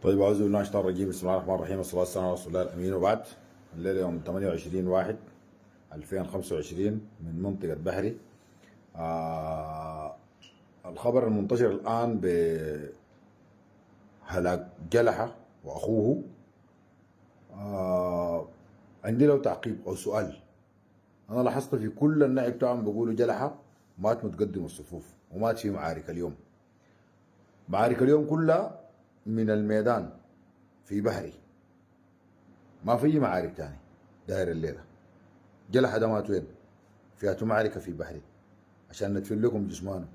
طيب أعوذ بالله من الشيطان الرجيم. بسم الله الرحمن الرحيم، والصلاة والسلام على رسول الله الأمين، وبعد. الليلة يوم 28/1/2025 من منطقة بحري. الخبر المنتشر الآن بهلاك جلحة وأخوه. عندي له تعقيب أو سؤال. أنا لاحظت في كل النعي بتاعهم بيقولوا جلحة مات متقدم الصفوف ومات في معارك اليوم. معارك اليوم كلها من الميدان في بحري، ما في معارك تاني داير الليله. جلحة ده مات وين؟ فيها معركه في بحري عشان ندفن لكم جسمانه.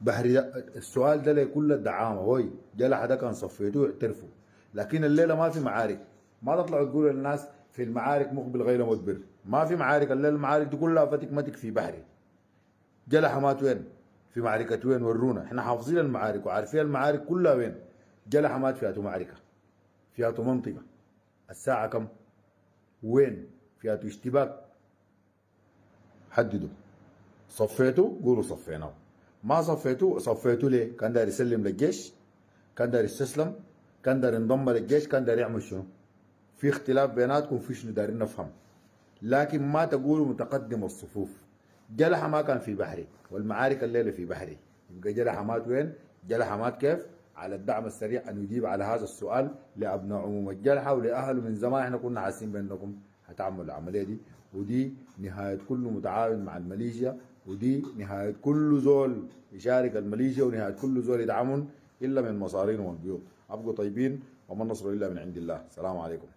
بحري ده السؤال ده لكل الدعامه، هوي جلحة ده كان صفيتوه اعترفوا، لكن الليله ما في معارك. ما تطلعوا تقولوا للناس في المعارك مقبل غير مدبر، ما في معارك الليله. المعارك دي كلها فتك متك في بحري. جلحة مات وين؟ في معركه وين؟ ورونا، احنا حافظين المعارك وعارفين المعارك كلها وين. جلحة مات فيها معركه، فيها منطقه. الساعة كم؟ وين؟ فيها اشتباك. حددوا. صفيتوا قولوا صفيناه. ما صفيتوا صفيتوا ليه؟ كان داير يسلم للجيش؟ كان داير يستسلم؟ كان داير ينضم للجيش؟ كان داير يعمل شنو؟ في اختلاف بيناتكم في شنو دايرين نفهم، لكن ما تقولوا متقدم الصفوف. جلحة ما كان في بحري والمعارك الليلة في بحري، يبقى جلحة مات وين؟ جلحة مات كيف؟ على الدعم السريع أن يجيب على هذا السؤال لأبناء عموم الجلحة ولأهله. من زمان احنا كنا حاسين بأنكم هتعملوا العملية دي، ودي نهاية كل متعاون مع الميليشيا، ودي نهاية كل زول يشارك الميليشيا، ونهاية كل زول يدعمهم إلا من مصارينهم والبيوت. أبقوا طيبين، وما النصر إلا من عند الله. السلام عليكم.